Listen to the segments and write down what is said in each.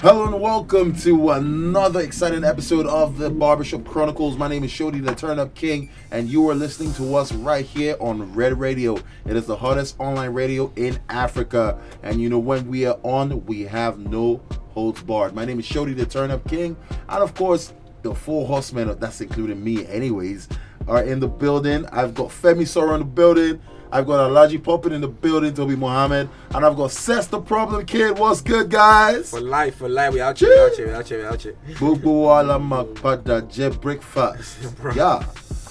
Hello and welcome to another exciting episode of the Barbershop Chronicles. My name is Shody, the Turn Up King, and you are listening to us right here on Red Radio. It is the hottest online radio in Africa, and you know when we are on, we have no holds barred. My name is Shody, the Turn Up King, and of course, the Four Horsemen, that's including me anyways, are in the building. I've got Femi Soro in the building. I've got Alaji Poppin in the building, Toby Mohammed, and I've got Sess the Problem Kid. What's good, guys? For life, we out here. Bobo Wala Makpada Jet Breakfast. Yeah.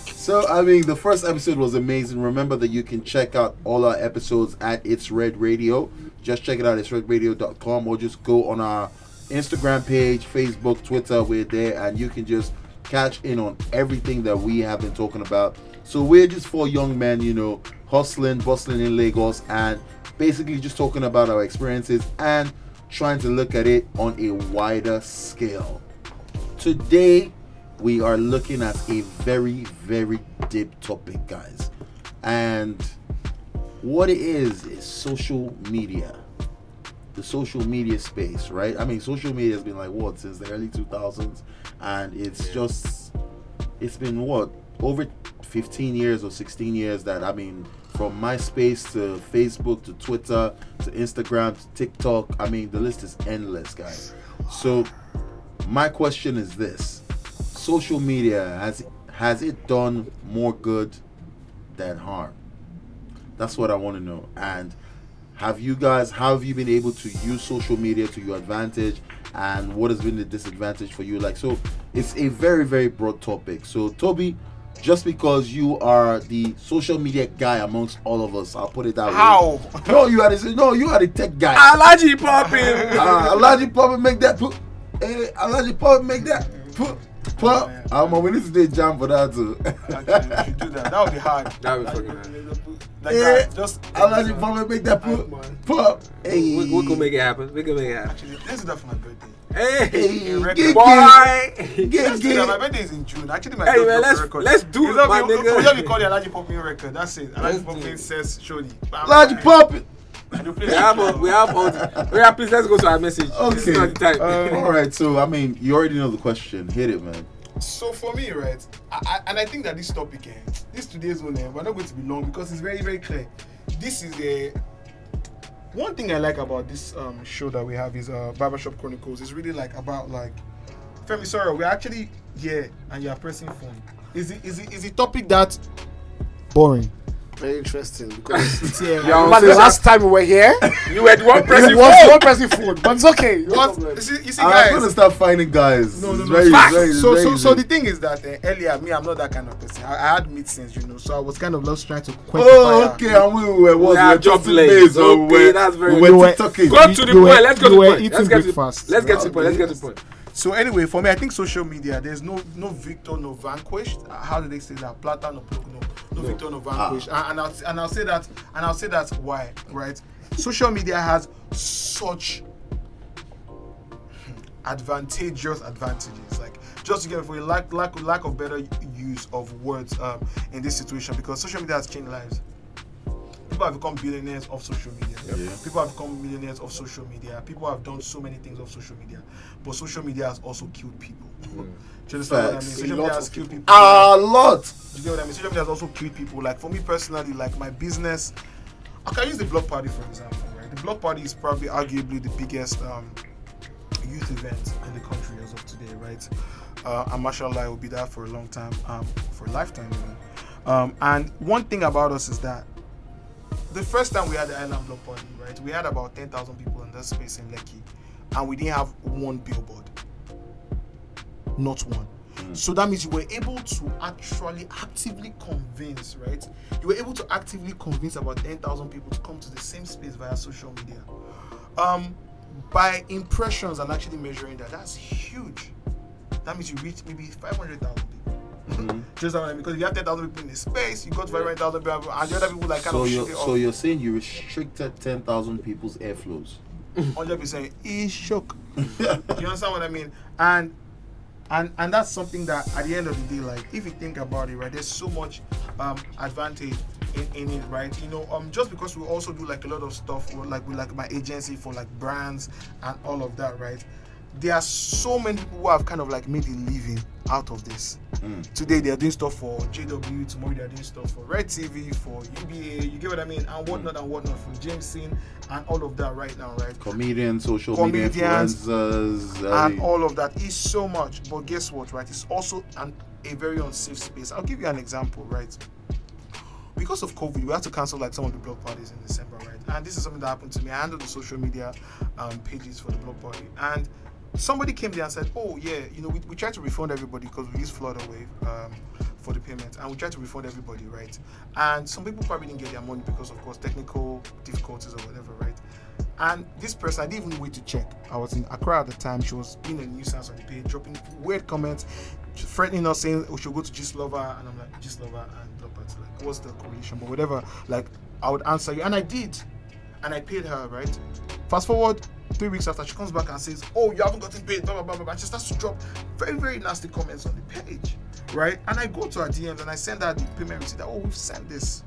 So, I mean, the first episode was amazing. Remember that you can check out all our episodes at It's Red Radio. Just check it out, itsredradio.com, or just go on our Instagram page, Facebook, Twitter. We're there, and you can just catch in on everything that we have been talking about. So we're just four young men, you know, hustling, bustling in Lagos, and basically just talking about our experiences and trying to look at it on a wider scale. Today, we are looking at a very, very deep topic, guys. And what it is social media. The social media space, right? I mean, social media has been like, what, since the early 2000s? And it's been, what, over 15 years or 16 years that, I mean, from MySpace to Facebook to Twitter to Instagram to TikTok, I mean, the list is endless, guys. So my question is this: social media, has it done more good than harm? That's what I want to know. And how have you been able to use social media to your advantage, and what has been the disadvantage for you? Like, so it's a very, very broad topic. So Toby, just because you are the social media guy amongst all of us, I'll put it that way. How? No, you are the tech guy. Alaji Poppin. Alaji Poppin make that put. Hey, Alaji Poppin make that put. We need to do a jam for that too. Actually, we should do that. That would be hard. That would be fucking hard. Like Yeah. that. Just Alaji Poppin make that put. Hey, We can make it happen. Actually, let's do that for my birthday. Hey, Get, boy. Let's do that. My birthday is in June. Actually, my Hey, man, record. let's do it, my We'll nigga. just call the Alaji Poppin record. That's it. Alaji Poppin says Shody. Alaji Poppin. We have please, let's go to our message. This is not the time. All right. So, I mean, you already know the question. Hit it, man. So for me, right, I think that this topic, this today's one, we're not going to be long because it's very, very clear. This is one thing I like about this show that we have is Barbershop Chronicles. It's really like about like Femi Soro. We're actually here and you are pressing phone. Is the topic that boring? Very interesting because It's here. remember the last time we were here, You were the one it pressing was phone. one pressing food, but it's okay. You see, I'm guys. gonna start finding guys. No. It's very, Facts. very, So very the thing is that earlier, me, I'm not that kind of person. I had meetings, so I was kind of just trying to quantify. Oh, okay. And we were have job toasting late. maize, or Okay, that's very we good. were You TikToking. Go to the You point. were- Let's go to you the were point. eating Let's get to breakfast. the point. So anyway, for me, I think social media, there's no victor, no vanquished. How do they say that? Plata, no plug, no victor, no vanquished. And I'll say that why, right? Social media has such advantages. Like, just to get for a lack of better use of words in this situation, because social media has changed lives. People have become billionaires of social media. Yeah. People have become millionaires of social media. People have done so many things of social media. But social media has also killed people. Do you understand what I mean? Facts. Social media has killed people. A lot. Do you get what I mean? Social media has also killed people. Like, for me personally, like my business, I can use the block party for example, right? The block party is probably arguably the biggest youth event in the country as of today, right? And mashallah, will be there for a long time, for a lifetime even. And one thing about us is that the first time we had the Island Block Party, right, we had about 10,000 people in that space in Lekki, and we didn't have one billboard. Not one. So that means you were able to actually actively convince, right? You were able to actively convince about 10,000 people to come to the same space via social media. By impressions and actually measuring that, that's huge. That means you reach maybe 500,000 people. Just what I mean, because if you have 10,000 people in the space, you got 500,000 people, and the other people like kind of shake it off. So you're saying you restricted 10,000 people's airflows? 100%. He's shook. You understand what I mean? And that's something that at the end of the day, like if you think about it, right, there's so much advantage in it, right? Just because we also do like a lot of stuff like with like my agency for like brands and all of that, right? there are so many people who have kind of like made a living out of this. Today they are doing stuff for JW, tomorrow they are doing stuff for Red TV, for UBA, you get what I mean, and whatnot for Jameson and all of that right now, right? Comedians, social media influencers, and all of that is so much. But guess what, right? It's also a very unsafe space. I'll give you an example, right? Because of COVID, we had to cancel like some of the block parties in December, right? And this is something that happened to me. I handled the social media pages for the block party, and somebody came there and said, oh yeah, you know, we tried to refund everybody because we used Flutterwave for the payment, and we tried to refund everybody, right? And some people probably didn't get their money because of course technical difficulties or whatever, right? And this person, I didn't even wait to check. I was in Accra at the time. She was being a nuisance on the page, dropping weird comments, threatening us, saying we should go to Gist Lover, and I'm like, Gist Lover and block party, like what's the correlation? But whatever, like I would answer you, and I did, and I paid her, right? Fast forward 3 weeks after, she comes back and says, oh, you haven't gotten paid, blah, blah, blah, blah, blah. And she starts to drop very, very nasty comments on the page, right? And I go to her DMs and I send her the payment receipt that, oh, we've sent this.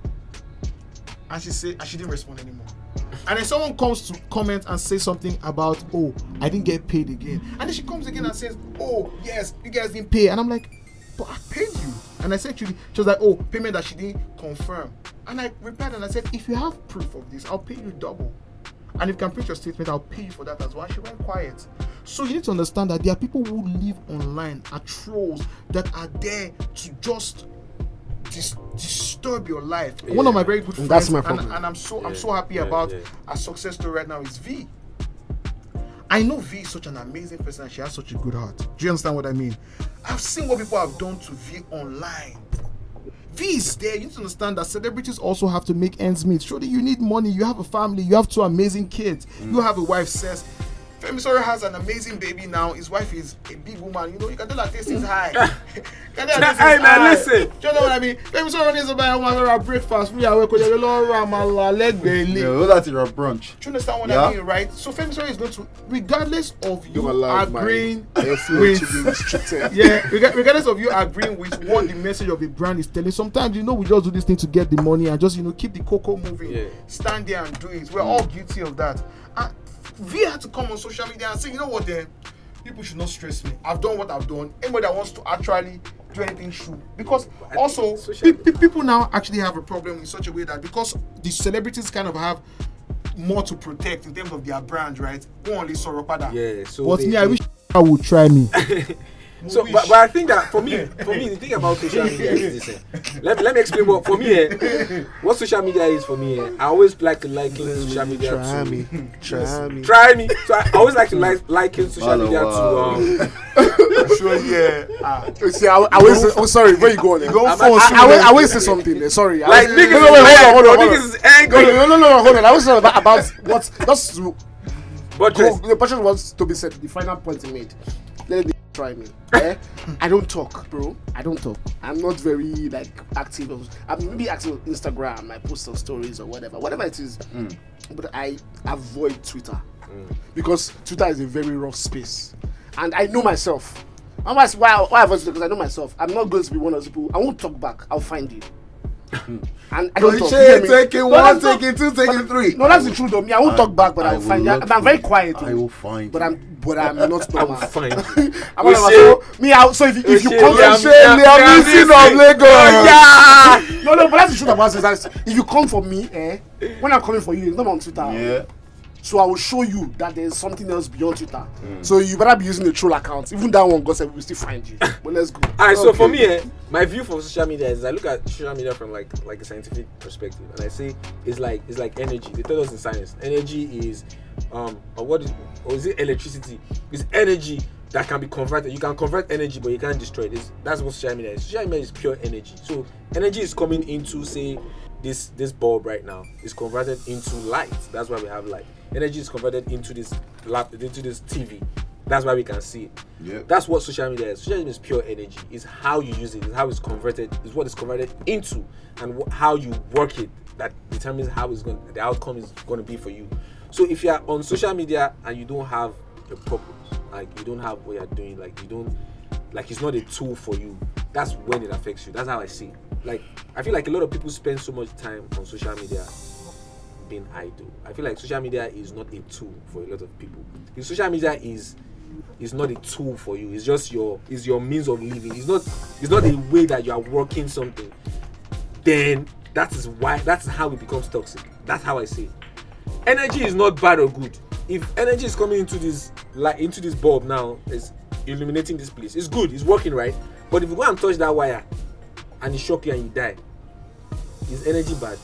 And she said, and she didn't respond anymore. And then someone comes to comment and say something about, oh, I didn't get paid again. And then she comes again and says, oh, yes, you guys didn't pay. And I'm like, but I paid you. And I said, she was like, oh, payment that she didn't confirm. And I replied and I said, if you have proof of this, I'll pay you double. And if you can print your statement, I'll pay you for that as well. She went quiet. So you need to understand that there are people who live online, are trolls that are there to just disturb your life. Yeah. One of my very good friends, that's my problem. And I'm so happy about a success story right now is V. I know V is such an amazing person and she has such a good heart. Do you understand what I mean? I've seen what people have done to V online. V is there. You need to understand that celebrities also have to make ends meet. Surely you need money. You have a family. You have 2 amazing kids. You have a wife, says. Femi Sori has an amazing baby now. His wife is a big woman. You know, you can tell her taste is high. Hey man, listen. Do you know what I mean? Femi Sori needs to buy a woman for breakfast. We are working with a lot of no, that's your brunch. Do you understand what I mean, right? So Femi Sori is going to, regardless of you agreeing with, regardless of you agreeing with what the message of the brand is telling. Sometimes, you know, we just do this thing to get the money and just, you know, keep the cocoa moving. Yeah. Stand there and do it. We're all guilty of that. And V had to come on social media and say, you know what, then people should not stress me. I've done what I've done. Anybody that wants to actually do anything should. Because also, people now actually have a problem in such a way that because the celebrities kind of have more to protect in terms of their brand, right? Only Soropada. Yeah. So but me, I wish I would try me. So, but I think that for me, the thing about social media is this. Let me explain what for me. What social media is for me. I always like to liken social media Try to me. So I always like to liken social media to. Sure, yeah. See, I always. Oh, sorry. Where you going? I always say something. There. Sorry. Like niggas, hold on. Niggas is angry. No. Hold on. I was saying about what. That's. But the person wants to be said. The final point he made. Let me try me. I don't talk, bro. I don't talk. I'm not very like active. I'm maybe active on Instagram. I post some stories or whatever it is. But I avoid Twitter because Twitter is a very rough space, and I know myself. Why I avoid Twitter? Because I know myself. I'm not going to be one of those people. I won't talk back. I'll find you. And I don't talk. Taking 1, taking 2, taking 3. No, that's the truth though. Me, I won't talk back, but I'll find you. I'm very quiet. I will find you. But I'm not normal. I will find you. So if you come No, but that's the truth about it. If you come for me, when I'm coming for you, it's not on Twitter. Yeah. So I will show you that there's something else beyond Twitter. So you better be using the troll account. Even that one, God said, we will still find you. But let's go. Alright, so for me, my view for social media is I look at social media from like a scientific perspective, and I say it's like energy. They tell us in science, energy is is it electricity? It's energy that can be converted. You can convert energy, but you can't destroy it. That's what social media is. Social media is pure energy. So energy is coming into, say, this bulb right now is converted into light. That's why we have light. Energy is converted into this TV. That's why we can see it. Yep. That's what social media is. Social media is pure energy. It's how you use it. It's how it's converted. It's what it's converted into, and how you work it that determines how the outcome is going to be for you. So if you are on social media and you don't have a purpose, like you don't have what you're doing, it's not a tool for you, that's when it affects you. That's how I see it. Like, I feel like a lot of people spend so much time on social media being idle. I feel like social media is not a tool for a lot of people. Because social media is is not a tool for you. It's just your means of living. It's not a way that you are working something. Then that's how it becomes toxic. That's how I say it. Energy is not bad or good. If energy is coming into this bulb now, it's illuminating this place. It's good. It's working right. But if you go and touch that wire and it shock you and you die, is energy bad?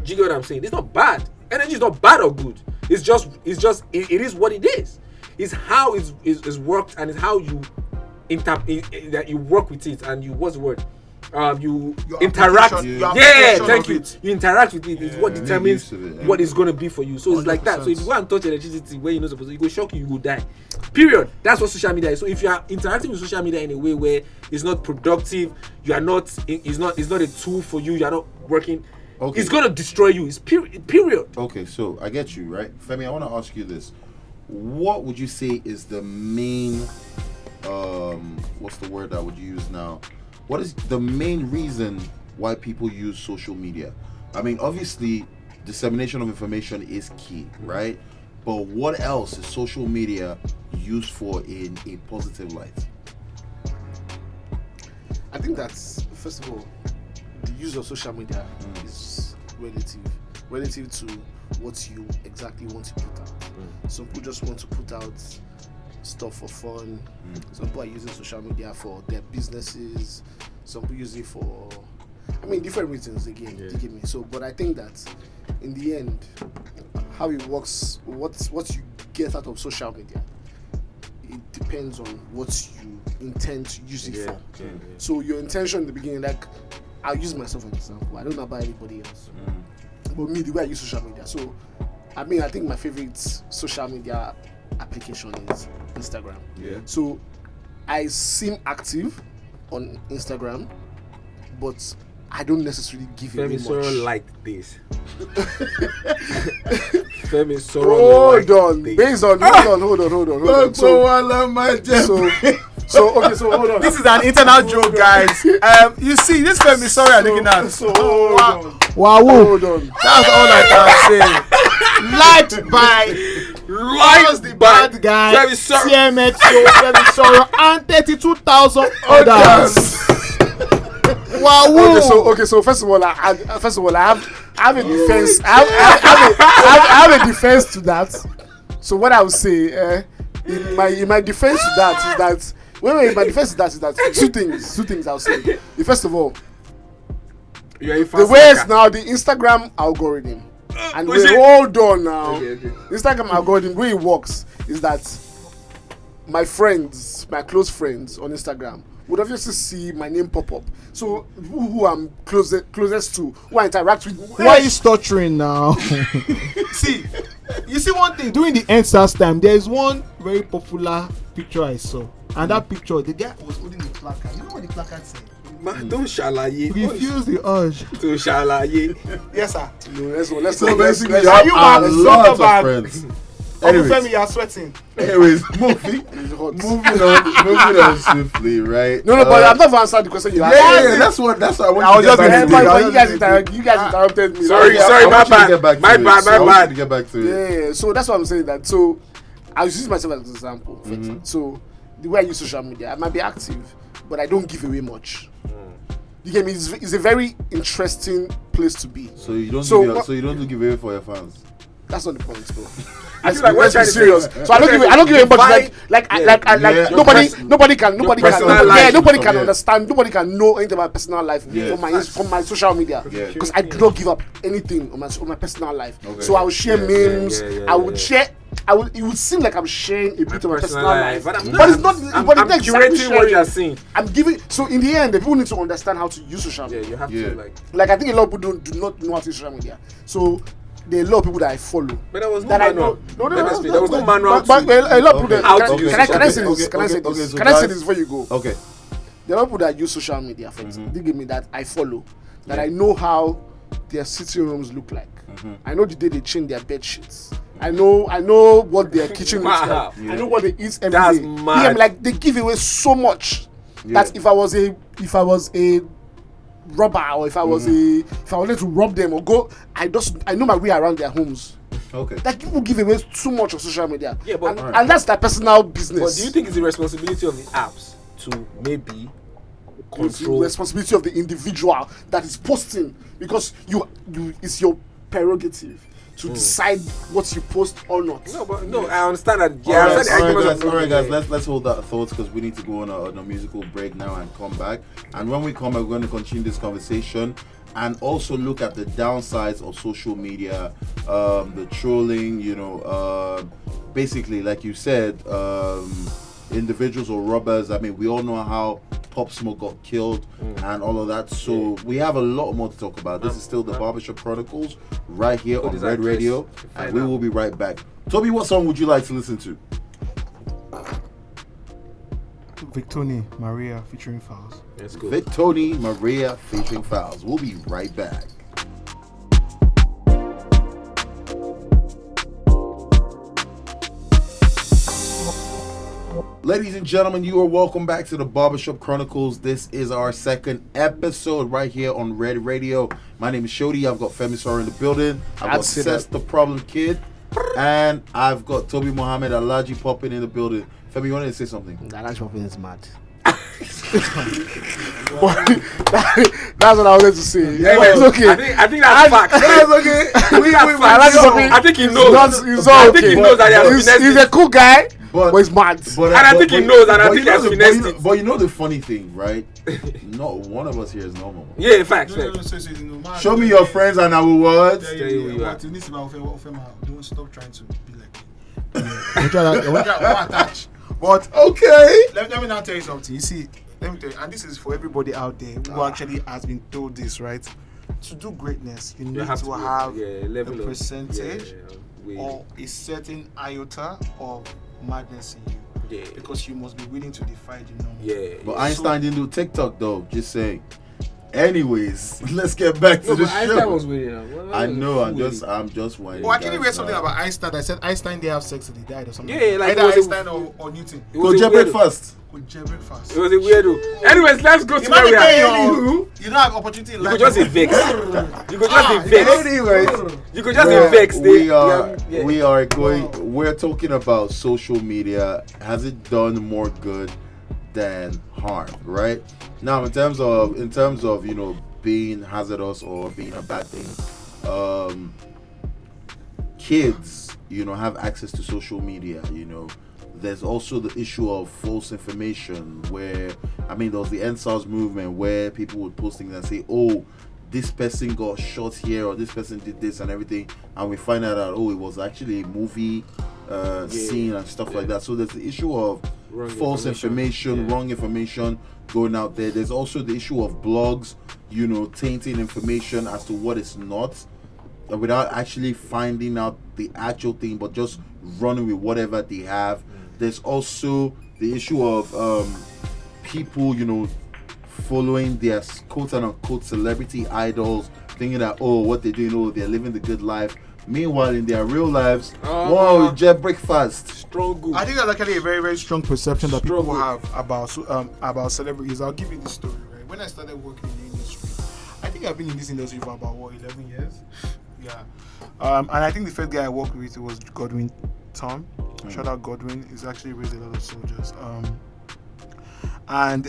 Do you get what I'm saying? It's not bad. Energy is not bad or good. It is what it is. It's how it's worked, and it's how you that you work with it, and you what's the word? You interact. Thank you. You interact with it. It's what determines what it's going to be for you. So it's 100%. Like that. So if you go and touch electricity where you're not supposed to, it will shock you. You will die. Period. That's what social media is. So if you are interacting with social media in a way where it's not productive, you are not. It's not a tool for you. You are not working. Okay. It's going to destroy you. It's period. Okay, so I get you, right, Femi. I want to ask you this: what would you say is the main? What's the word I would use now? What is the main reason why people use social media? I mean, obviously, dissemination of information is key, right? But what else is social media used for in a positive light? I think that's, first of all, the use of social media is relative to what you exactly want to put out. Some people just want to put out stuff for fun. Some people are using social media for their businesses. Some people use it for, different reasons again. You get me? So, but I think that in the end, how it works, what you get out of social media, it depends on what you intend to use it for. So your intention in the beginning, like, I'll use myself as an example. I don't know about anybody else, but me, the way I use social media. So, I think my favorite social media application is Instagram. So I seem active on Instagram, but I don't necessarily give away much. Femi Soro liked this. Femi Soro liked this. Hold on. So hold on. This is an internal joke, guys. You see, this Femi Soro are looking at. Wow. Hold on. That's all I can say. Liked by the bad guy, CMX show, Femi Soro, and 32,000 others. Wow. Okay. So first of all, I have a defense. I have a defense to that. So what I would say, in my defense to that is that two things I'll say. First of all, the way it's now the Instagram algorithm. And hold on now. Okay. Instagram algorithm, the way it works is that my close friends on Instagram would obviously see my name pop up. So who I'm closest to, who I interact with. Why are you stuttering now? You see one thing. During the EndSARS time, there is one very popular picture I saw. And that picture, the guy was holding a placard. You know what the placard said? Don't shalaye. Refuse the urge to shalaye. Yes, sir. Let's so basically, you are have you a lot of friends. Anyways, Femi, you are sweating. Anyways, moving on swiftly, right? No, but I'm not answering the question you asked. Yeah, that's what I want to get back to. You guys interrupted me. Sorry, my bad. My bad. To get back to it. Yeah, so that's what I'm saying. That so I'll use myself as an example. So the way I use social media, I might be active, but I don't give away much. You get me? It's a very interesting place to be. So you don't give away for your fans. That's not the point, bro. I feel like we're serious. So I don't give away much. Nobody can understand. Nobody can know anything about personal life from my social media because I do not give up anything on my personal life. Okay. So I will share memes. I would share. It would seem like I'm sharing a bit of my personal life, but it's not. I'm curating what you're seeing. I'm giving. So in the end, the people need to understand how to use social media. Yeah, you have to like. I think a lot of people do not know how to use social media. So there are a lot of people that I follow. But there was no manual. There was no manual. But a lot of people. Can I say this? Can I say this before you go? Okay. There are people that use social media. For example, they give me that I follow. That I know how their sitting rooms look like. I know the day they change their bed sheets. I know what their kitchen looks like. I know what they eat every That's day. mad. Like they give away so much that if I was a robber or if I wanted to rob them or go, I know my way around their homes. Okay. Like people give away too much on social media. Yeah, but and that's their personal business. But do you think it's the responsibility of the apps to maybe it's the control? responsibility of the individual that is posting, because you it's your prerogative to decide what you post or not. No, I understand that. Yeah, I understand the argument of- all right, guys. Let's hold that thoughts because we need to go on a musical break now and come back. And when we come back, we're going to continue this conversation and also look at the downsides of social media, the trolling. Basically, like you said, individuals or robbers. I mean, we all know how Pop Smoke got killed and all of that. So we have a lot more to talk about. This is still the Barbershop Chronicles right here on Red Radio, and we will be right back. Toby, what song would you like to listen to? Victoni Maria featuring Fowles. Let's go. Victoni Maria featuring Fowles. We'll be right back. Ladies and gentlemen, you are welcome back to the Barbershop Chronicles. This is our second episode right here on Red Radio. My name is Shodi. I've got Femi Sora in the building. I've got Sess the Problem Kid. And I've got Toby Mohammed Alaji popping in the building. Femi, you wanted to say something? Alaji popping is mad. That's what I wanted to say. Yeah, it's okay. I think that's fact. That's okay. I think he knows. I think he knows that he has finessed he's it. a cool guy, but he's mad. And I think he knows, and I think he has finessed it. But you know the funny thing, right? Not one of us here is normal. Yeah, in fact. Show me your friends and I will what? Don't stop trying to be like. But okay. Let me now tell you something. You see, let me tell you, and this is for everybody out there who actually has been told this, right? To do greatness, you need to have a percentage or a certain iota of madness in you. Yeah. Because you must be willing to defy the norm. Yeah. But Einstein didn't do TikTok though. Just saying. Anyways, let's get back to the show. Einstein was waiting. I know. I'm just waiting. Oh, I actually read something about Einstein. I said Einstein didn't have sex and he died or something. Yeah, like either Einstein or Newton. Go jailbreak first. Go jailbreak fast. It was a weirdo. Anyways, let's go to where we are. You don't have opportunity in life. You could just be vexed. You could just be vexed. Anyways, you could just be vexed. We're talking about social media. Has it done more good than harm, right? Now, in terms of being hazardous or being a bad thing, kids have access to social media. There's also the issue of false information where there was the NSAS movement where people would post things and say, oh, this person got shot here or this person did this and everything, and we find out that it was actually a movie scene and stuff like that. So there's the issue of false information, wrong information going out there. There's also the issue of blogs, tainting information as to what is not, without actually finding out the actual thing, but just running with whatever they have. There's also the issue of people, following their quote unquote celebrity idols, thinking that what they're doing, they're living the good life. Meanwhile, in their real lives, jet breakfast. Strong good. I think that's actually a very, very strong perception that people have about celebrities. I'll give you this story, right? When I started working in the industry, I think I've been in this industry for about 11 years. Yeah. And I think the first guy I worked with was Godwin Tom. Shout out Godwin. He's actually raised a lot of soldiers. And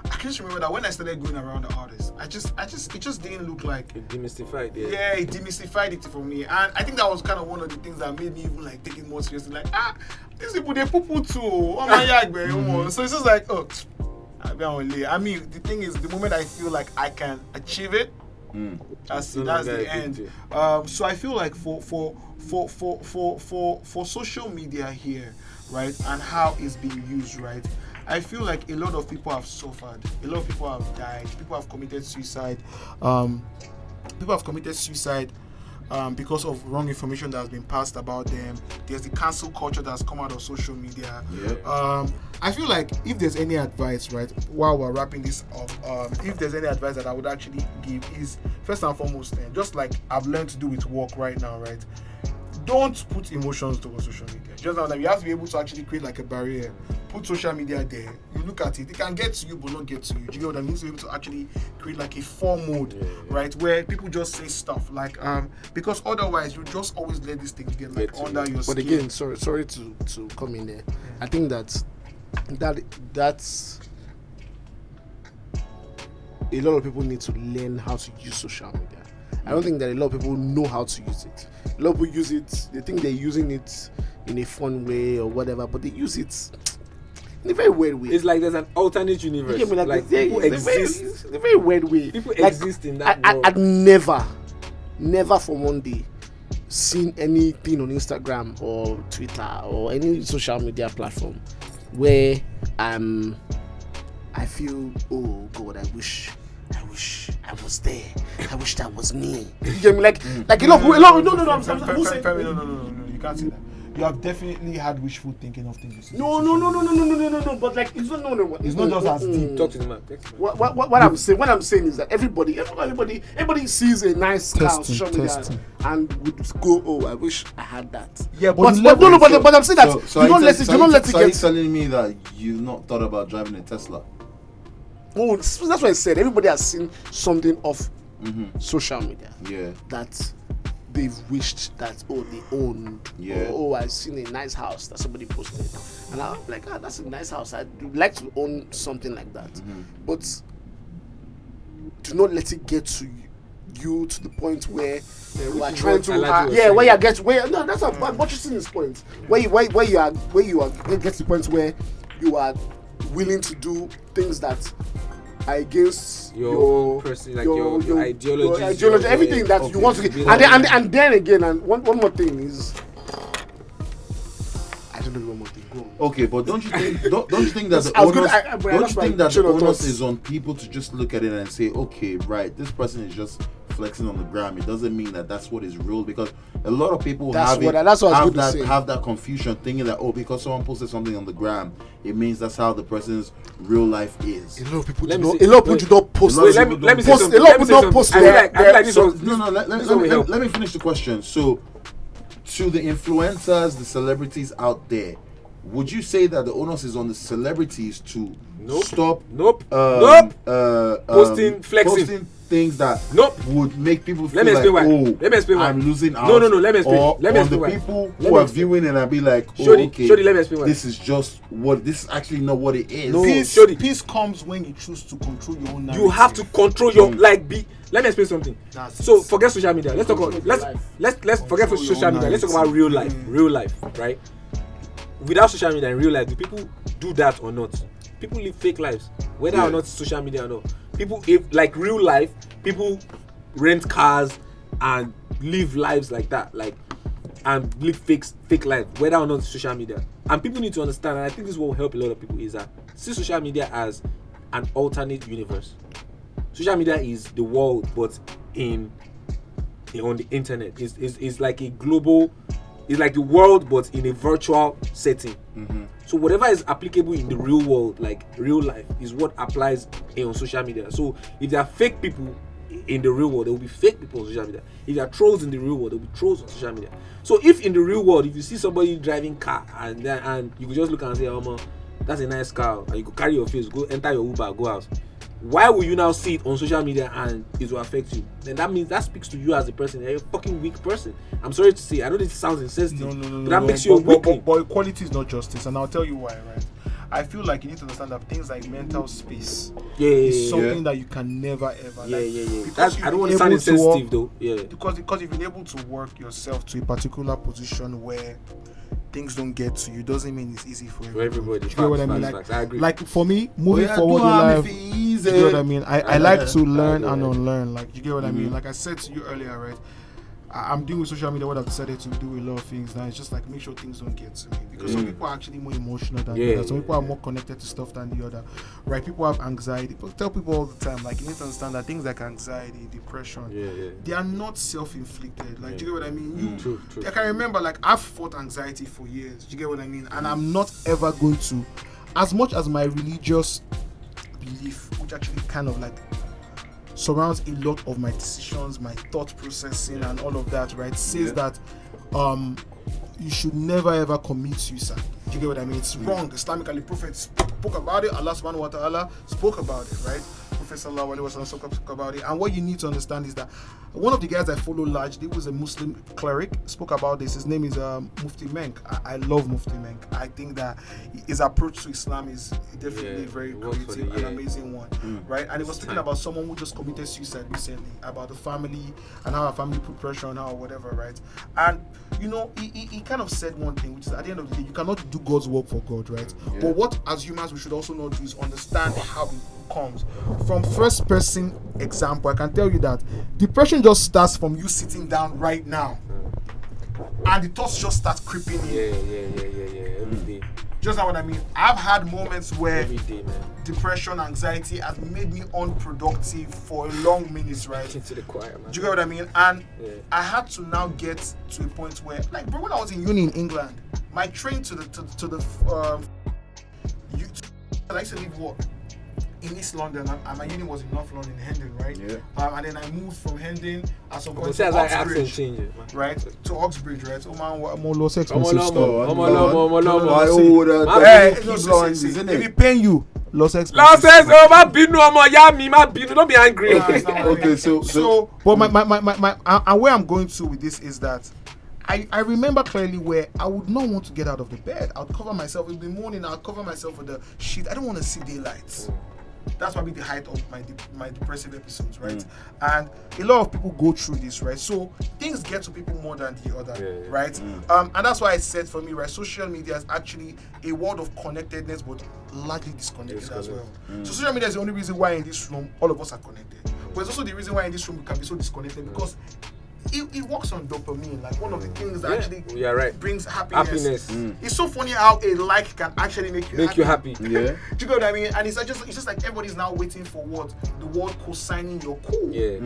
I can just remember that when I started going around the artists, it just didn't look like it demystified. Yeah, it demystified it for me, and I think that was kind of one of the things that made me even like take it more seriously. Like, these people they poo too. Oh my god, so it's just like, I mean, the thing is, the moment I feel like I can achieve it, that's the end. So I feel like for social media here, right, and how it's being used, right, I feel like a lot of people have suffered. A lot of people have died. People have committed suicide. Because of wrong information that has been passed about them. There's the cancel culture that's come out of social media. I feel like if there's any advice, right, while we're wrapping this up, if there's any advice that I would actually give is, first and foremost, just like I've learned to do with work right now, right, don't put emotions towards social media. Just now, like, you have to be able to actually create like a barrier. Put social media there. You look at it, it can get to you but not get to you. Do you get what I mean? You need to be able to actually create like a form mode, right, where people just say stuff like because otherwise you just always let these things get like under your skin. But again, sorry to come in there. I think that's a lot of people need to learn how to use social media. I don't think that a lot of people know how to use it. A lot of people use it, they think they're using it in a fun way or whatever, but they use it in a very weird way. It's like there's an alternate universe. Like people exist. In a very weird way. People like, exist in that world. I'd never for one day seen anything on Instagram or Twitter or any social media platform where I feel, oh God, I wish I was there. I wish that was me. You get me? Like a lot. No. You can't say that. You have definitely had wishful thinking of things. No. But like, it's not It's not just as deep. Talk to the man. What I'm saying is that everybody sees a nice car on social media and would go, oh, I wish I had that. Yeah, but I'm saying that So you don't let it Are you get. telling me that you've not thought about driving a Tesla? Oh, that's what I said. Everybody has seen something off social media. Yeah. That they've wished that they owned. Yeah. Or, I've seen a nice house that somebody posted, and I'm like, that's a nice house. I'd like to own something like that. But do not let it get to you to the point where you are trying to that's what buttressing his point. Where you get to the point where you are willing to do things that are against your ideology, everything that you want to get. And then again, and one more thing is, I don't know one more thing. Go on. Okay, but don't you think that the onus is on people to just look at it and say, okay, right, this person is just flexing on the gram. It doesn't mean that that's what is real, because a lot of people have that confusion, thinking that because someone posted something on the gram, it means that's how the person's real life is. A lot of people do not post. Let me say something. Let me finish the question. So, to the influencers, the celebrities out there, would you say that the onus is on the celebrities to stop posting, flexing things that would make people feel I'm losing out? No, let me explain. Let me explain. The people who are viewing and I'll be like, Shodi, let me explain. This is just this is actually not what it is. No, peace comes when you choose to control your own narrative. You have to control your Let me explain something. So forget social media. Let's talk about let's forget social media. Let's talk about real life. Real life, right? Without social media in real life, do people do that or not? People live fake lives, whether or not it's social media or not. People, if like real life, people rent cars and live lives like that, and live fake lives, whether or not it's social media. And people need to understand, and I think this will help a lot of people, is that see social media as an alternate universe. Social media is the world, but on the internet. It's like a global. It's like the world, but in a virtual setting. So whatever is applicable in the real world, like real life, is what applies on social media. So if there are fake people in the real world, there will be fake people on social media. If there are trolls in the real world, there will be trolls on social media. So if in the real world, if you see somebody driving car and you could just look and say, oh man, that's a nice car, and you could carry your face, go enter your Uber, go out. Why will you now see it on social media and it will affect you? Then that means that speaks to you as a person. You're a fucking weak person. I'm sorry to say. I know this sounds insensitive, but that makes you a weakling. But equality is not justice, and I'll tell you why, right? I feel like you need to understand that things like mental space is something that you can never ever. I don't want to sound insensitive though. Yeah. Because you've been able to work yourself to a particular position where things don't get to you doesn't mean it's easy for everybody. You get what I mean? I agree. Like for me, moving forward in life, you get what I mean? I like to learn and unlearn. Like you get what I mean? Like I said to you earlier, right? I'm doing with social media what I've decided to do a lot of things now. It's just like make sure things don't get to me, because some people are actually more emotional than the other. Some people are more connected to stuff than the other, right? People have anxiety. But tell people all the time, like you need to understand that things like anxiety, depression, they are not self-inflicted. Like do you get what I mean? True. I can remember, like I've fought anxiety for years. Do you get what I mean? And I'm not ever going to, as much as my religious belief, which actually kind of like surrounds a lot of my decisions, my thought processing and all of that, right, says that you should never ever commit suicide. Do you get what I mean? It's wrong. Islamically, Prophet spoke about it. Allah subhanahu wa ta'ala spoke about it, right? Prophet sallallahu alaihi wasallam spoke about it. And what you need to understand is that one of the guys I follow largely was a Muslim cleric, spoke about this. His name is Mufti Menk. I love Mufti Menk. I think that his approach to Islam is definitely very creative and amazing one, right? And he was speaking about someone who just committed suicide recently, about the family and how her family put pressure on her or whatever, right? And you know, he kind of said one thing, which is at the end of the day, you cannot do God's work for God, right? Yeah. But what as humans we should also not do is understand how it comes. From first person example, I can tell you that depression just starts from you sitting down right now, and the thoughts just start creeping in. Yeah. Every day. Just know what I mean. I've had moments where Every day, man. depression, anxiety has made me unproductive for long minutes, right? Into the choir, man. Do you get what I mean? And I had to now get to a point where, like, bro, when I was in uni in England, my train to the I used to live what? In East London, and my uni was in North London, Hendon, right? Yeah. And then I moved from Hendon at some point to Oxbridge, right? To Oxbridge, right? Oh man, what more low sex expensive stuff. If it pain you, loss expensive. Don't be angry. Okay, so but my and where I'm going to with this is that I remember clearly where I would not want to get out of the bed. I would cover myself in the morning. I'll cover myself with the sheet. I don't want to see daylight. That's probably the height of my depressive episodes, right? And a lot of people go through this, right? So things get to people more than the other, right? And that's why I said for me, right, social media is actually a world of connectedness, but largely disconnected as well. So social media is the only reason why in this room all of us are connected. But it's also the reason why in this room we can be so disconnected because it works on dopamine, like one of the things that actually brings happiness. It's so funny how a like can actually make you happy. Yeah. Do you know what I mean? And it's just like everybody's now waiting for what? The world co-signing your call. Yeah.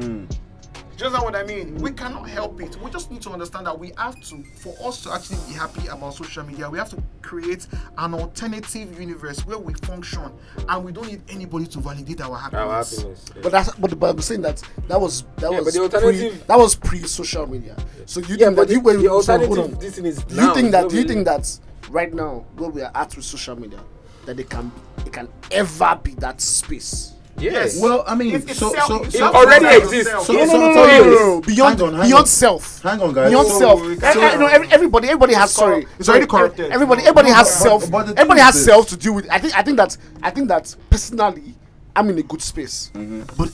Just know what I mean? We cannot help it. We just need to understand that we have to, for us to actually be happy about social media, we have to create an alternative universe where we function and we don't need anybody to validate our happiness. But I'm saying that was but the alternative pre-social media. So you think that the alternative this thing is now. Do you think that right now where we are at with social media that it can ever be that space? Yes. Well, I mean, it already exists. No. Beyond self. Hang on, guys. Beyond self. Everybody has. Sorry, it's already corrected. Everybody has self. Everybody has self to deal with. I think that personally, I'm in a good space. But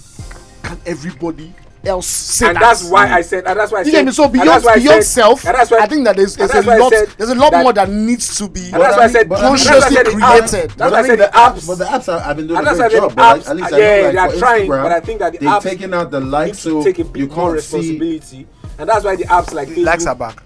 can everybody else say and that? That's why I said. And that's why I said. So beyond self, I think that there's a lot more that needs to be consciously created. That's why I said the apps. But the apps have been doing a great job. At least they are trying. But I think that the apps taking out the likes, so take a bit more responsibility. And that's why the apps like Facebook, likes are back.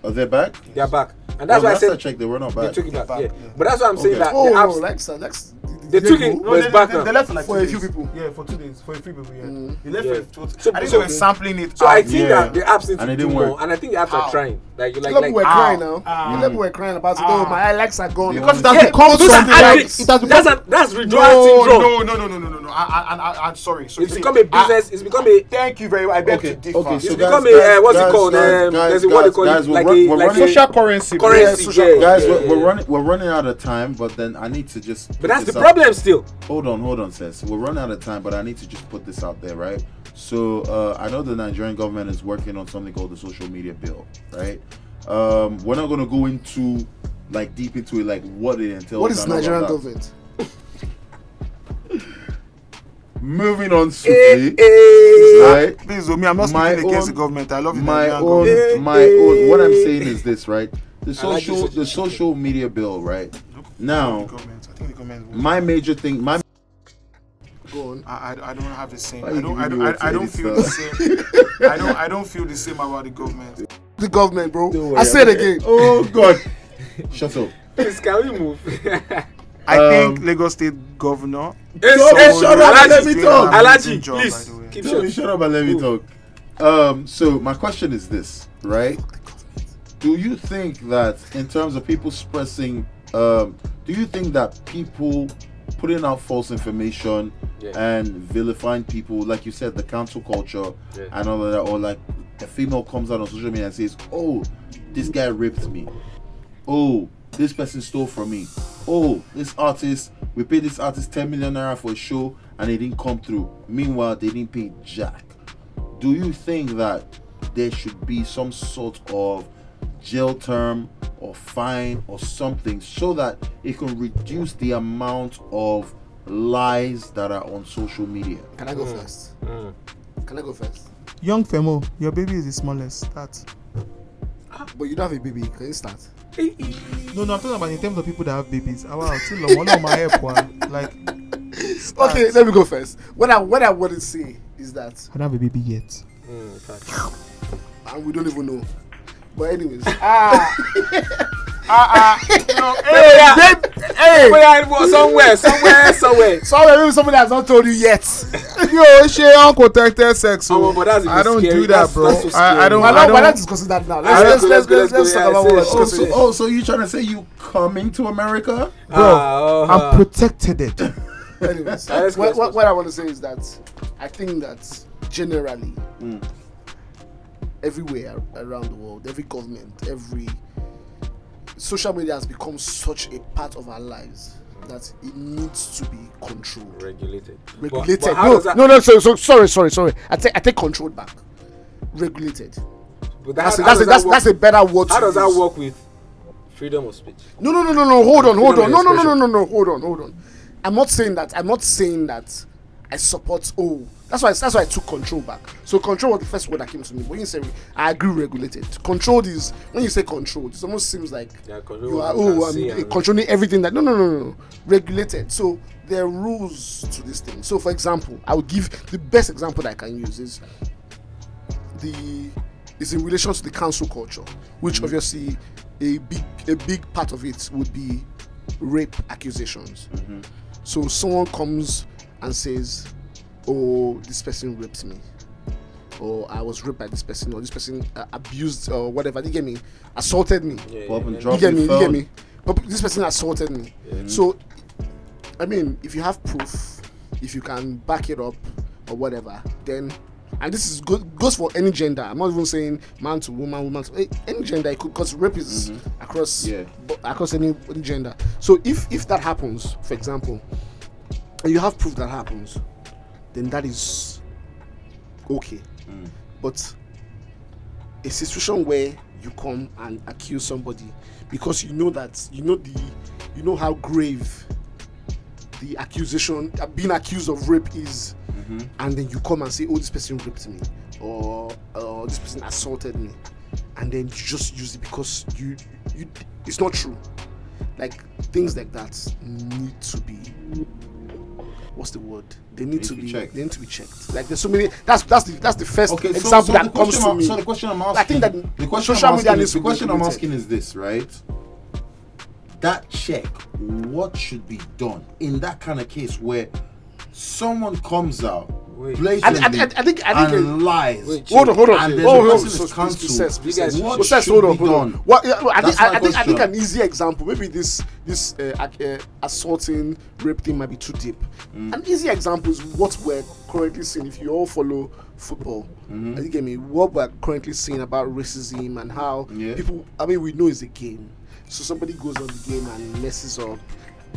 Are they back? They are back. And that's why I said check they were not back. They took it back. Yeah. But that's why I'm saying that the apps. Lex. They took it, but it's back now. They left for a few people. Yeah, for 2 days. For a few people, They left for I think they were sampling it. So I think that the apps need to do work. more, and I think the apps are trying. Like we're crying now. You were crying about it. Oh, my likes are gone. Because it has become something like that's withdrawal syndrome. No. I'm sorry. So it's become a business. It's become a. Thank you very much. I beg to differ. Okay, so it's become a what's it called? There's what they call it, like a social currency. Guys, we're running out of time, but then I need to just. But that's the problem still. Hold on, Seth. We're running out of time, but I need to just put this out there, right? So I know the Nigerian government is working on something called the social media bill, right? We're not gonna go into deep into it, like what it entails. What is Nigerian government? Moving on swiftly, right? Please, me, I'm not speaking against the government. I love my own. What I'm saying is this, right? The social media bill, right? Now, my major thing, Go on. I don't have the same. I don't feel the same. I don't feel the same about the government. The government, bro. I say it again. Oh God. Shut up. Please, can we move? I think Lagos State Governor. Shut up and let me talk. Alaji, please. Keep shut up and let me talk. So my question is this, right? Do you think that in terms of people expressing, do you think that people putting out false information and vilifying people, like you said, the cancel culture and all of that, or like a female comes out on social media and says, "Oh, this guy raped me. Oh, this person stole from me. Oh, this artist we paid this artist 10 million naira for a show and it didn't come through. Meanwhile, they didn't pay jack. Do you think that there should be some sort of jail term or fine or something so that it can reduce the amount of lies that are on social media? Can I go first? Can I go first? Young Femo, your baby is the smallest. Start. But you don't have a baby. Can you start? No, I'm talking about in terms of people that have babies. Wow, too long. One of my help one. Like. Start. Okay, let me go first. What I want to say is that I don't have a baby yet. and we don't even know. But anyways, somewhere maybe somebody has not told you yet. Yo, she unprotected sex. So but that's I don't scary. do that, bro. That's so I don't. We're not discussing that now. Let's talk about what we're discussing. So you trying to say you coming to America? Bro, I'm protected it. Anyways, what I want to say is that I think that generally, everywhere around the world, every government, every social media has become such a part of our lives that it needs to be controlled, regulated. But no. So sorry. I take controlled back. Regulated. But that's a better word. How does that work with freedom of speech? No. Hold on. No. Hold on. I'm not saying that I support. That's why I took control back. So control was the first word that came to me. When you say I agree, regulated. Controlled is when you say controlled, it almost seems like you are I'm controlling everything. That no. Regulated. So there are rules to this thing. So for example, I would give the best example that I can use is in relation to the cancel culture, which obviously a big part of it would be rape accusations. So someone comes and says, "Oh, this person raped me," or "I was raped by this person," or "This person abused or whatever." You get me? Assaulted me. You get me? But this person assaulted me. So, I mean, if you have proof, if you can back it up or whatever, then, and this is goes for any gender. I'm not even saying man to woman to any gender. It could, because rape is across any gender. So if that happens, for example, and you have proof that happens, then that is okay. But a situation where you come and accuse somebody because you know how grave the accusation, being accused of rape is, and then you come and say, "Oh, this person raped me," or "This person assaulted me," and then you just use it because you it's not true. Like things like that need to be. What's the word? They need to be checked. They need to be checked. Like there's so many. That's the first example that comes to me. So the question I'm asking, I think that the question I'm asking is this, right? That check, what should be done in that kind of case where someone comes out blatantly and lies? Hold on. And then the person is cancelled. What should be done? I think an easy example, maybe this assaulting rape thing might be too deep. An easy example is what we're currently seeing. If you all follow football, you get me? What we're currently seeing about racism and how people. I mean, we know it's a game. So somebody goes on the game and messes up,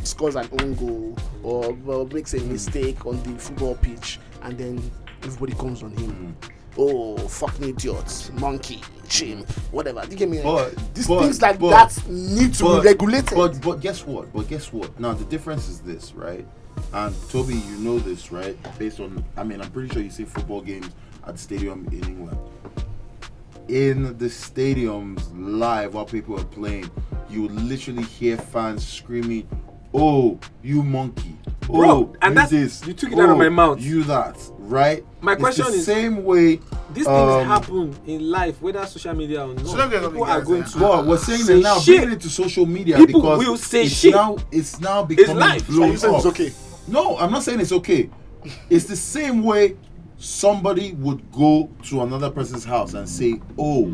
scores an own goal, or makes a mistake on the football pitch, and then everybody comes on him. Oh, fucking idiot, monkey, chimp, whatever. You get me? Things like that need to be regulated. But guess what? Now the difference is this, right? And Toby, you know this, right? Based on, I'm pretty sure you see football games at the stadium in England. In the stadiums live while people are playing, you would literally hear fans screaming, "Oh, you monkey! Bro, and that's this. You took it out of my mouth. You that, right?" My question is the same way. These things happen in life, whether social media or not. People are going to. Well, we're saying that now. Bringing it to social media people because will say it's now becoming blown up. It's okay. No, I'm not saying it's okay. It's the same way somebody would go to another person's house and say, "Oh,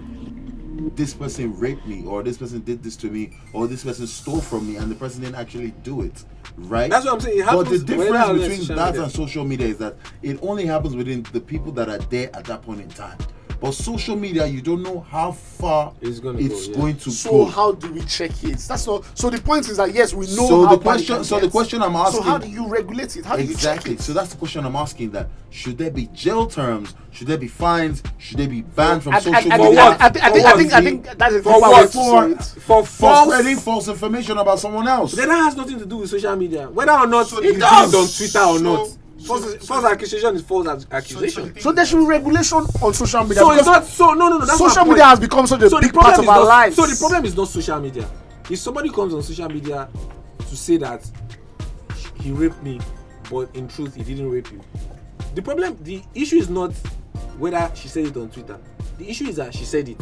this person raped me," or "This person did this to me," or "This person stole from me," and the person didn't actually do it, right? That's what I'm saying. It happens. But the difference between that and social media is that it only happens within the people that are there at that point in time. But social media, you don't know how far It's gonna going to So go. how do we check it? That's not. So the point is that yes, we know. So how the bad it question, can so the get. question I'm asking. So how do you regulate it? How do you check Exactly. it? So that's the question I'm asking. That should there be jail terms? Should there be fines? Should they be banned from social media? I think that's a For proper what? way to say it. For For false. spreading false information about someone else. Then that has nothing to do with social media, whether or not So it it does does. on Twitter or not. So- False accusation is false accusation. So there should be regulation on social media. So it's because not so no. That's my social point. media has become such a So the big part problem of is our not, lives. So the problem is not social media. If somebody comes on social media to say that he raped me, but in truth he didn't rape you, the issue is not whether she said it on Twitter. The issue is that she said it.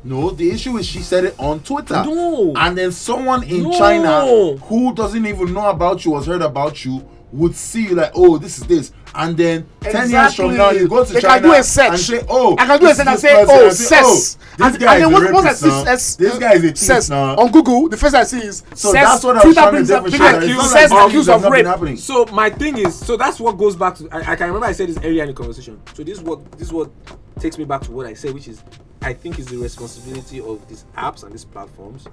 No, the issue is she said it on Twitter. No. And then someone in No. China who doesn't even know about you or heard about you would see you like, oh, this is this. And then 10 years from now, you go to They China can do a search. and say, oh, I can do a this search is and this say, person, oh, and say, says. this guy is then a once I rapist see now. says, This guy is a thief says now. on Google, the first I see is So says, that's what I was Twitter trying to brings up differentiate. It's not says like accused that's of not been rape. happening. So my thing is, so that's what goes back to. I can remember I said this earlier in the conversation. So this is what takes me back to what I said, which is I think is the responsibility of these apps and these platforms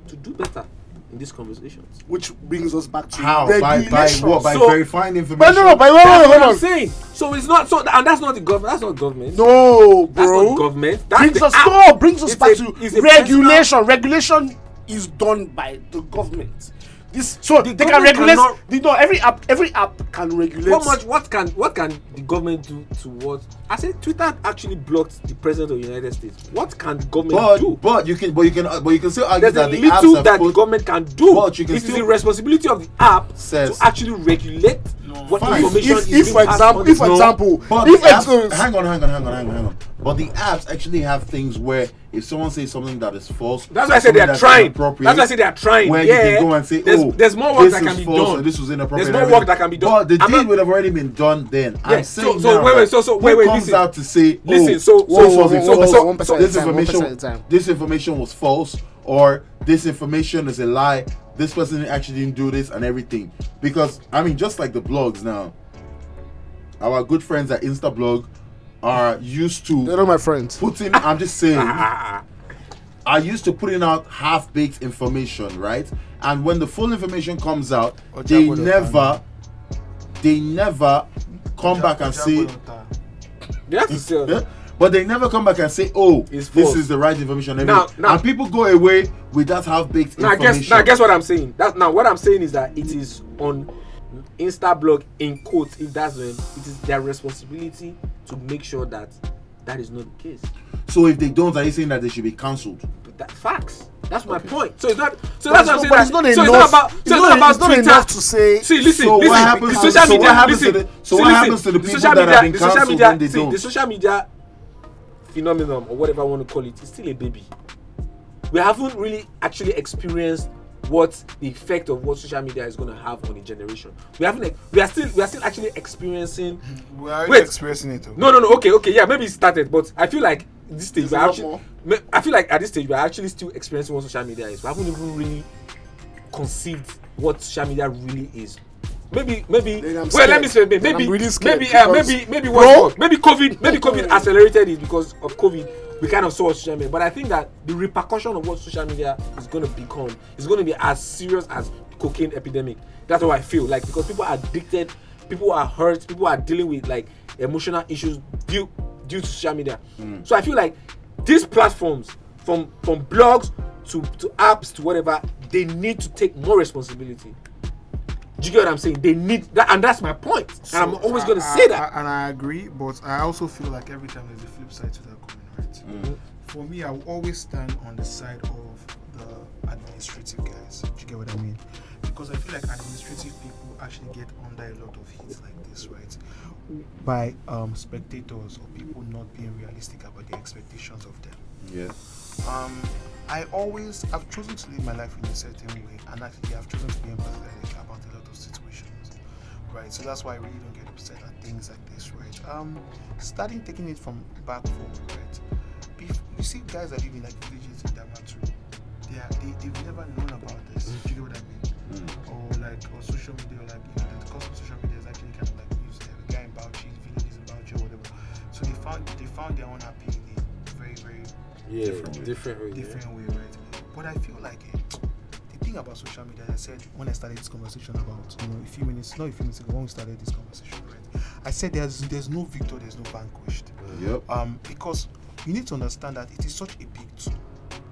to do better in these conversations. Which brings us back to How? By regulation. what? By So- verifying information? But no, That's what hold I'm on. saying. So it's not so, and that's not the government. That's not government. No, That's bro. not government. That's Brings the us app. brings us It's back a- to it's a regulation. Regulation is done by the government. This so The they can government regulate. No, every app can regulate. What can the government do to what? I said Twitter actually blocked the president of the United States. What can the government do? But you can still argue There's a that the little apps have that the put, government can do. But you can It is still- the responsibility of the app Says- to actually regulate what Fine. information If is for being passed on example, the- if for example, But if the apps, it's hang on. But the apps actually have things where if someone says something that is false, That's why I said they something are that's trying. inappropriate, That's why I said they are trying. Where Yeah. you can go and say, there's more work this that can is be false done. or this was inappropriate. There's more work that can be done. But the I'm deed not- would have already been done then. Yeah, I'm saying so now, wait, right, so who wait, comes listen. out to say, Listen, oh, so- this so- was so- false, so- one percent this at a time, 1% information, at a time. this information was false, or this information is a lie. This person actually didn't do this and everything. Because I mean, just like the blogs now, our good friends at Instablog are used to they're not my friends. putting. I'm just saying. Are used to putting out half-baked information, right? And when the full information comes out, they never come back and say, They have to say yeah? But they never come back and say, oh, It's this false. is the right information. Now- And people go away with that half-baked Now information. guess what I'm saying. What I'm saying is that it is on Instablog in quotes. If that's when it is their responsibility to make sure that that is not the case. So if they don't, are you saying that they should be cancelled? But that facts. That's my point. So it's not. So But that's what I'm saying. but it's not so enough. it's not about. It's So it's not about not Twitter. enough to say. See, listen, So what listen. happens The to- social so what media. happens to Listen. the- so See, what listen, happens to the people social that have media- been the social cancelled media- when they see, don't? The social media phenomenon, or whatever I want to call it, is still a baby. We haven't really actually experienced what the effect of what social media is going to have on a generation. We haven't. We are still actually experiencing. We are Wait. experiencing it. Though. No. Okay. Yeah, maybe it started, but I feel like this stage we're a lot actually. I feel like at this stage we're actually still experiencing what social media is. We haven't even really conceived what social media really is. Maybe. Then I'm Well, let me say scared. Then maybe. I'm really scared Maybe. because- Maybe. Bro. Maybe COVID. Maybe COVID accelerated it because of COVID. We kind of saw social media, but I think that the repercussion of what social media is going to become is going to be as serious as cocaine epidemic. That's how I feel. Like, because people are addicted, people are hurt, people are dealing with like emotional issues due to social media. So I feel like these platforms, from blogs to apps to whatever, they need to take more responsibility. Do you get what I'm saying? They need that, and that's my point. And I'm always going to say that. And I agree, but I also feel like every time there's a flip side to that coin, right? For me, I will always stand on the side of the administrative guys. Do you get what I mean? Because I feel like administrative people actually get under a lot of heat like this, right? By spectators or people not being realistic about the expectations of them. Yeah. I've chosen to live my life in a certain way, and actually I've chosen to be empathetic about a lot of situations, right? So that's why I really don't get upset at things like this, right? Starting taking it from back forward, right? You see guys that live in like villages in Damatu, they've never known about this. Do you know what I mean? Or social media, or like, you know, the cost of social media is actually kind of like used there. The guy in Bauchi, villages in Bauchi or whatever. So they found their own happy in a very, very different way. way, right? But I feel like the thing about social media, I said when I started this conversation about, a few minutes ago when we started this conversation, right? I said there's no victor, there's no vanquished. Yep. Because you need to understand that it is such a big tool.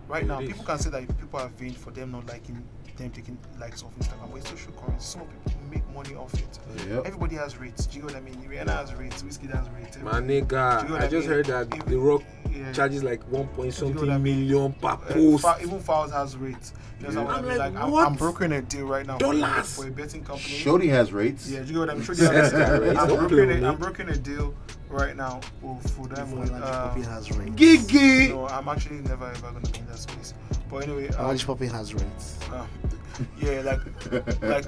Right now, It is. people can say that people are vain for them not liking them taking likes off Instagram, but it's social currency. Some people make money off it. Yep. Everybody has rates. Do you know what I mean? Rihanna has rates. Whiskey has rates. My Do you know nigga, what I I just mean? heard that If- The Rock yeah. charges like 1 point Do you know something what I mean? million per post. Even Fowles has rates. You know Yeah. what I I'm mean? like, I'm what? brokering a deal right now Dollars. for a betting company. Shorty has rates. Yeah, do you know what I'm sure? Right? Don't play with me. I'm brokering a deal right now for them. Poppy has rates. Gigi. No, I'm actually never ever gonna be in that space. But anyway, Alaji Poppy has rates. yeah, like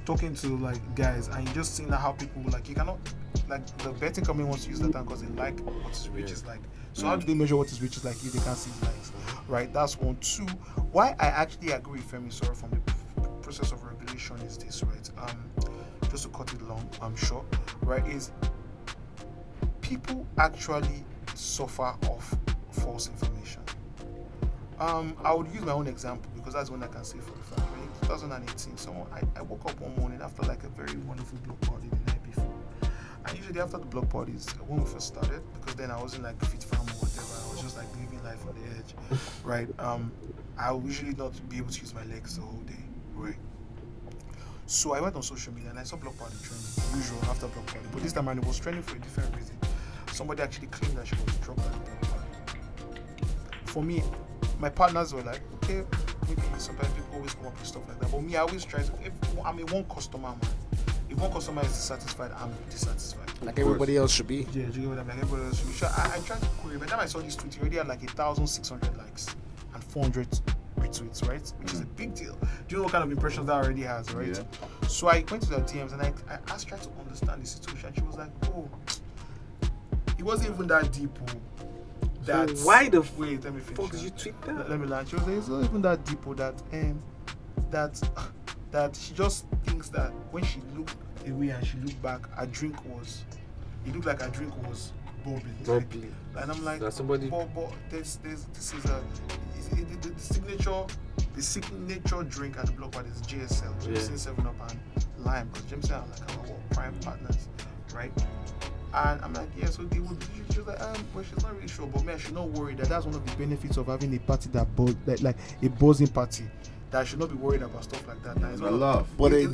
talking to like guys, and you just seeing how people like you cannot like the betting company wants to use that because they like what his reach is like. So how do they measure what his reach is like if they can't see his likes? Right, that's one. Two, why I actually agree with Femi Soro from the process of regulation is this, right? Just to cut it long, I'm sure, right, is people actually suffer of false information. I would use my own example because that's one I can say for the fact. Right? In 2018, I woke up one morning after like a very wonderful block party the night before. And usually after the block parties, when we first started, because then I wasn't like fit farm or whatever, I was just like living life on the edge, right? I would usually not be able to use my legs the whole day, right? So I went on social media and I saw block party trending, usual after block party, but this time around it was trending for a different reason. Somebody actually claimed that she was dropped at the block party. For me, my partners were like, okay, maybe sometimes people always come up with stuff like that. But me, I always try to, if I'm a one customer man, if one customer is dissatisfied, I'm dissatisfied. Like everybody else should be. Yeah, do you know what I mean? Like everybody else should be. So I tried to query. By the time I saw this tweet, he already had like 1,600 likes and 400 retweets, right? Which is a big deal. Do you know what kind of impressions that already has, right? Yeah. So I went to the DMs and I asked her to understand the situation. She was like, oh, it wasn't even that deep. That why the wait, let me finish. fuck did you tweet that? Let me land. She was like, it's not even that deep that she just thinks that when she looked away and she looked back, it looked like her drink was bubbly. And I'm like, That somebody- but this is the signature drink at the block party is JSL, Jameson 7-Up and Lime, because Jameson are like our prime partners, right? And I'm like, yeah, so they would. She was like, well, she's not really sure, but man, she's not worried that's one of the benefits of having a party like a buzzing party. That I should not be worried about stuff like that. It's I love. But it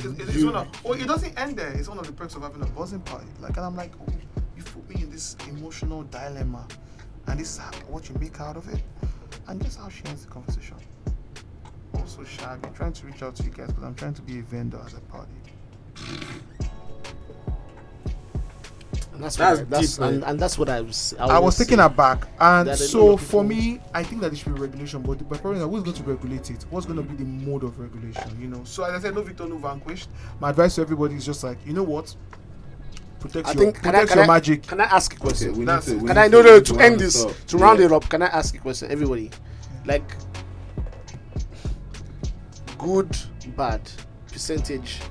doesn't end there. It's one of the perks of having a buzzing party. Like, and I'm like, oh, you put me in this emotional dilemma, and this is what you make out of it. And guess how she ends the conversation? Also, I've been trying to reach out to you guys because I'm trying to be a vendor at a party. And that's That's what deep, and that's what I was taken aback, and that so lot of for people- me, I think that there should be regulation. But the problem is, who's going to regulate it? What's going to be the mode of regulation? You know. So as I said, no victor, no vanquished. My advice to everybody is just like, you know what? Protect your magic. Can I ask a Okay, question? we need That's- to. we Can need I know to round end this, up. to round Yeah. it up? Can I ask a question, everybody? Like, good, bad, percentage.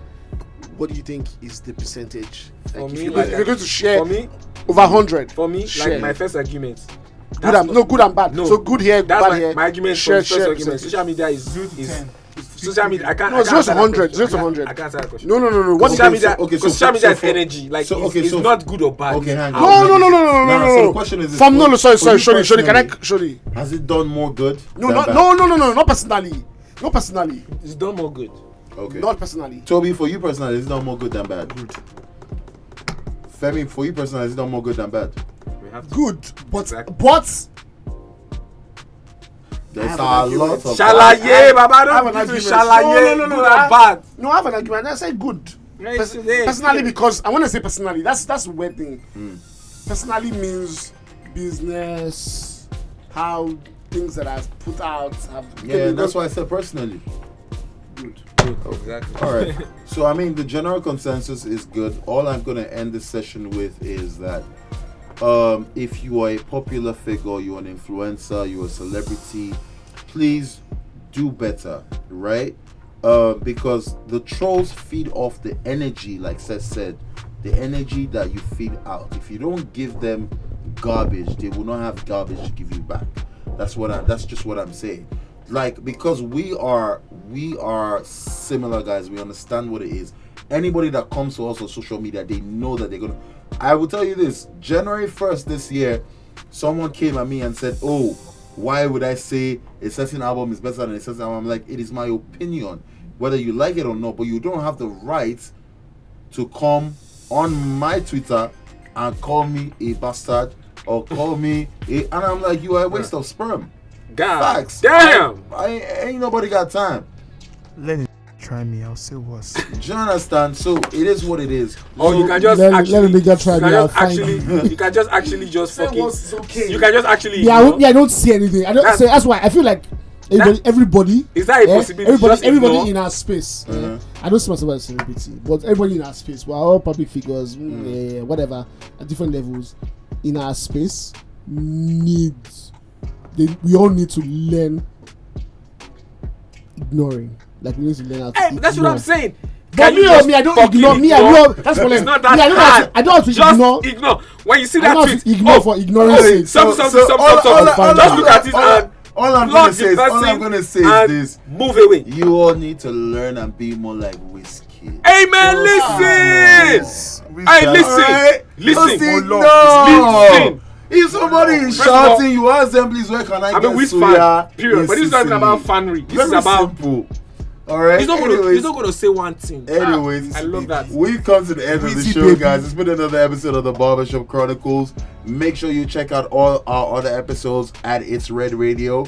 What do you think is the percentage? For Like, me, if you're going to share For me, over 100, like my first argument. good and bad. No. So good here, That's bad my, here. my argument share, for the first share argument. percentage. Social media is 0 to 10. social media. I can't. No, I 0 can't to answer that 100, question. 0 to I 100. can't answer that question. No. What Social Okay, media, so- okay, because so- social media is so- energy. Like, so- okay, it's so- not good or bad. Okay, hang on. No. So the question is this, From for- no, sorry, for you Shorty. Can I, personally, Shorty? Has it done more good? No, than bad? not personally. Not personally. It's done more good. Okay. Not personally. Toby, for you personally, is it done more good than bad? Good. Femi, for you personally, is it done more good than bad? We have to. Good, but Exactly. There's have a an lot argument. of Shalaye, Baba, I have don't an do argument. shalaye. No, Good and bad. No, I have an argument. I say good. Yeah, it's there. Personally, because I want to say personally. That's a weird thing. Personally means business, how things that I've put out have. Yeah, that's why I said personally. Good. Exactly. All right. So, I mean, the general consensus is good. All I'm going to end this session with is that if you are a popular figure, you're an influencer, you're a celebrity, please do better, right? Because the trolls feed off the energy, like Seth said, the energy that you feed out. If you don't give them garbage, they will not have garbage to give you back. That's just what I'm saying. Like, because we are similar guys, we understand what it is. Anybody that comes to us on social media, they know that they're gonna. I will tell you this: January 1st this year, someone came at me and said, "Oh, why would I say a certain album is better than a certain album?" I'm like, it is my opinion, whether you like it or not. But you don't have the right to come on my Twitter and call me a bastard or call me a. And I'm like, you are a waste of sperm. God Facts. damn. I ain't nobody got time. Let it try me. I'll say worse. Do you understand? So it is what it is. Or you can just let actually, a nigga try you me, can I'll just find actually, you can just actually just Say fucking. what's okay. You can just actually. Yeah, you know, I don't see anything. I don't That's- say that's why I feel like everybody Is that a possibility? Just everybody ignore? in our space. I don't see myself as a celebrity, but everybody in our space, we're all public figures, whatever, at different levels. In our space, we all need to learn ignoring. Like we need to learn how to ignore. That's what I'm saying. But me, just I don't fucking ignore. Me, I know that's what It's not that me, hard. I don't have to Just ignore. ignore. When you see I that don't have tweet, to ignore for ignoring sake. Some. all Just look at it and all I'm block gonna say the is, all person I'm gonna say is and this: move away. you all need to learn and be more like whiskey. Hey man, listen. Hey, listen. Alright? Listen. No. If somebody is First of all, shouting, you ask them, please, where can I I get mean, which suya? fan? Period. in But this is not even Sicily? about fanry. This Very is about. simple. All right. He's not gonna say one thing. Anyways, I love that. We've come to the end of the Wheezy show, baby. guys. It's been another episode of the Barbershop Chronicles. Make sure you check out all our other episodes at It's Red Radio,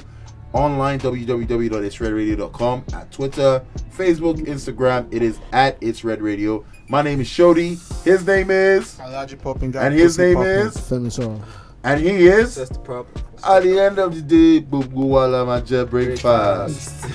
online www.itsredradio.com, at Twitter, Facebook, Instagram. It is at It's Red Radio. My name is Shodi. His name is, Alaji popping guy. and his pussy name popping. is, Femi Soro. and he is. That's the problem. At the end of the day, Bubu Wala Maje breakfast.